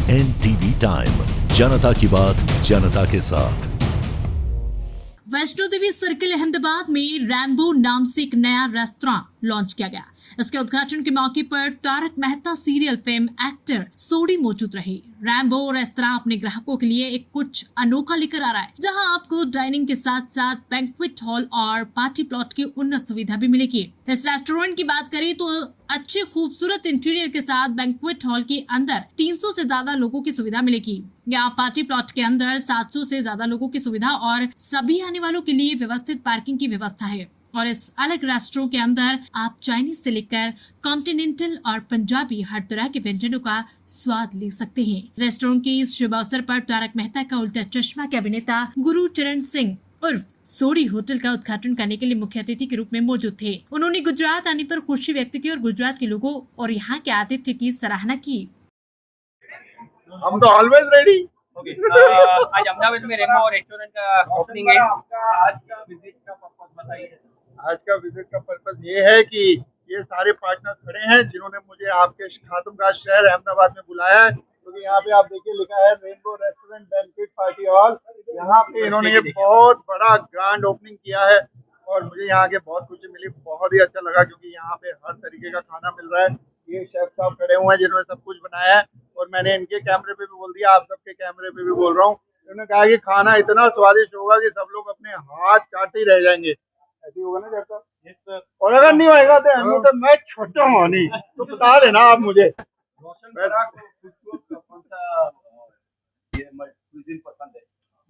NTV time, जनता की बात जनता के साथ। वैष्णो देवी सर्किल अहमदाबाद में रैम्बो नाम से एक नया रेस्तरां लॉन्च किया गया। इसके उद्घाटन के मौके पर Tarak Mehta serial fame actor Sodhi मौजूद रहे। रैम्बो रेस्तरां अपने ग्राहकों के लिए एक कुछ अनोखा लेकर आ रहा है, जहां आपको डाइनिंग के साथ साथ बैंक्वेट हॉल और पार्टी प्लॉट की उन्नत सुविधा भी मिलेगी। इस रेस्टोरेंट की बात करें तो अच्छे खूबसूरत इंटीरियर के साथ बैंक्वेट हॉल के अंदर 300 से ज्यादा लोगों की सुविधा मिलेगी। यहाँ पार्टी प्लॉट के अंदर 700 से ज्यादा लोगों की सुविधा और सभी आने वालों के लिए व्यवस्थित पार्किंग की व्यवस्था है। और इस अलग रेस्टोरेंट के अंदर आप चाइनीज से लेकर कॉन्टिनेंटल और पंजाबी हर तरह के व्यंजनों का स्वाद ले सकते हैं। रेस्टोरेंट के इस शुभ अवसर पर तारक मेहता का उल्टा चश्मा के अभिनेता गुरु चरण सिंह उर्फ सोडी होटल का उद्घाटन करने के लिए मुख्य अतिथि के रूप में मौजूद थे। उन्होंने गुजरात आने पर खुशी व्यक्त की और गुजरात के लोगों और यहाँ के आतिथ्य की सराहना की। हम तो ऑलवेज रेडी। आज अहमदाबाद में रेमो रेस्टोरेंट का ओपनिंग है। आज का विजिट का पर्पस बताइए। आज का विजिट का पर्पस ये है कि ये सारे पार्टनर खड़े हैं जिन्होंने मुझे आपके खातुमगाह शहर अहमदाबाद में बुलाया है, क्योंकि यहाँ पे आप देखिए लिखा है rainbow restaurant banquet party hall. यहाँ पे इन्होंने ये बहुत बड़ा ग्रैंड ओपनिंग किया है और मुझे यहाँ के बहुत खुशी मिली, बहुत ही अच्छा लगा, क्योंकि यहाँ पे हर तरीके का खाना मिल रहा है। ये शेफ साहब खड़े हुए हैं जिन्होंने सब कुछ बनाया है और मैंने इनके कैमरे पे भी बोल दिया, आप सबके कैमरे पे भी बोल रहा हूँ। उन्होंने कहा कि खाना इतना स्वादिष्ट होगा कि सब लोग अपने हाथ चाटते ही रह जाएंगे। ऐसे होगा ना जैसा? और अगर नहीं होगा तो मैं छोटा हूँ नहीं, तो बता देना आप मुझे।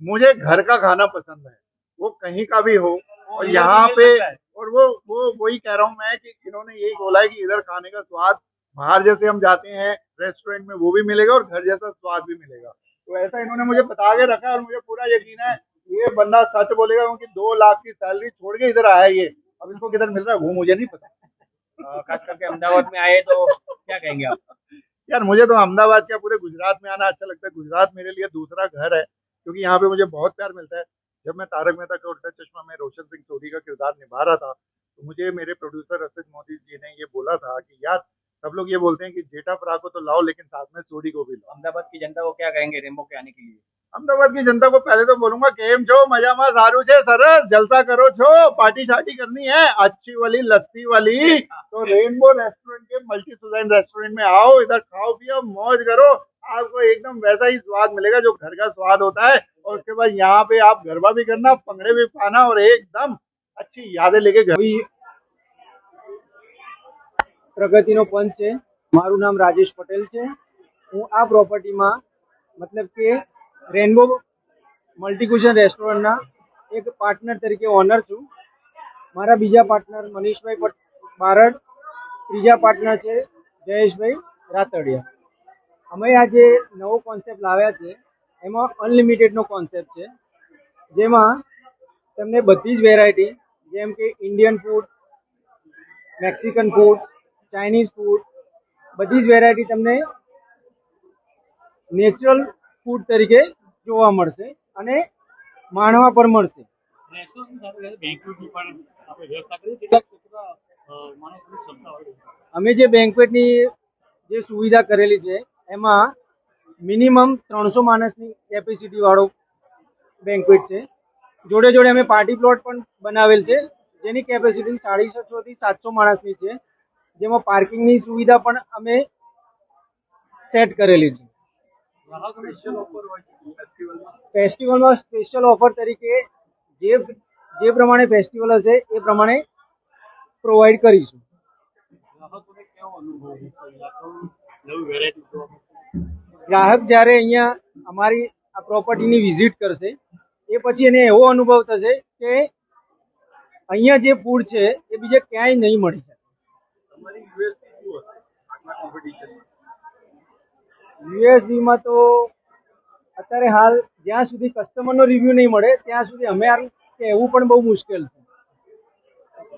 मुझे घर का खाना पसंद है, वो कहीं का भी हो, और यहाँ पे और वो वही कह रहा हूँ मैं कि इन्होंने यही बोला है कि इधर खाने का स्वाद बाहर जैसे हम जाते हैं रेस्टोरेंट में वो भी मिलेगा और घर जैसा स्वाद भी मिलेगा। तो ऐसा इन्होंने मुझे बता के रखा है और मुझे पूरा यकीन है ये बंदा सच बोलेगा, क्योंकि 2 लाख की सैलरी छोड़ के इधर आया है ये। अब इसको किधर मिल रहा है वो मुझे नहीं पता। खास करके अहमदाबाद में आए तो क्या कहेंगे आप? यार मुझे तो अहमदाबाद क्या पूरे गुजरात में आना अच्छा लगता है। गुजरात मेरे लिए दूसरा घर है, क्योंकि यहाँ पे मुझे बहुत प्यार मिलता है। जब मैं तारक मेहता का उल्टा चश्मा में रोशन सिंह सोडी का किरदार निभा रहा था, तो मुझे मेरे प्रोड्यूसर रसिद मोदी जी ने ये बोला था कि यार सब लोग ये बोलते हैं कि जेठा फराक को तो लाओ, लेकिन साथ में सोडी को भी लाओ। अहमदाबाद की जनता को क्या कहेंगे रेमो के आने के लिए? अहमदाबाद की जनता को पहले तो बोलूंगा केम छो मजा मा सारू से सरस जलसा करो छो, पार्टी शार्टी करनी है अच्छी वाली लस्सी वाली तो रेनबो रेस्टोरेंट के मल्टी सुजाइन रेस्टोरेंट में आओ, इधर खाओ पियो मौज करो। आपको एकदम वैसा ही स्वाद मिलेगा जो घर का स्वाद होता है। और उसके बाद यहाँ पे आप गरबा भी करना, पंगड़े भी पाना और एकदम अच्छी यादें लेके घर। પ્રગતિનો પંચ છે। મારું નામ રાજેશ પટેલ છે। હું આ પ્રોપર્ટીમાં મતલબ કે રેનબો મલ્ટીક્યુઝન રેસ્ટોરન્ટના એક પાર્ટનર તરીકે ઓનર છું। મારા બીજા પાર્ટનર મનીષભાઈ બારડ, ત્રીજા પાર્ટનર છે જયેશભાઈ રાતડિયા। અમે આ જે નવો કોન્સેપ્ટ લાવ્યા છે એમાં અનલિમિટેડનો કોન્સેપ્ટ છે, જેમાં તમને બધી જ વેરાયટી જેમ કે Indian food, Mexican food, Chinese food, બધી જ વેરાયટી તમને નેચરલ ફૂડ તરીકે જોવા મળશે અને માણવા પર મળશે। અમે જે બેન્ક્વેટની જે સુવિધા કરેલી છે એમાં મિનિમમ 300 માણસની કેપેસિટી વાળો બેન્ક્વેટ છે। જોડે જોડે અમે પાર્ટી પ્લોટ પણ બનાવેલ છે જેની કેપેસિટી 650 થી 700 માણસની છે, જેમાં પાર્કિંગની સુવિધા પણ અમે સેટ કરેલી છે। ફેસ્ટિવલમાં સ્પેશિયલ ઓફર તરીકે જે પ્રમાણે ફેસ્ટિવલ હશે એ પ્રમાણે પ્રોવાઈડ કરીશું। ગ્રાહક જ્યારે અહીંયા અમારી આ પ્રોપર્ટીની વિઝિટ કરશે એ પછી એને એવો અનુભવ થશે કે અહીંયા જે ફૂડ છે એ બીજે ક્યાંય નહીં મળી શકે। યુએસબી માં તો અત્યારે હાલ જ્યાં સુધી કસ્ટમરનો રિવ્યુ નહીં મળે ત્યાં સુધી અમે કહેવું પણ બહુ મુશ્કેલ છે।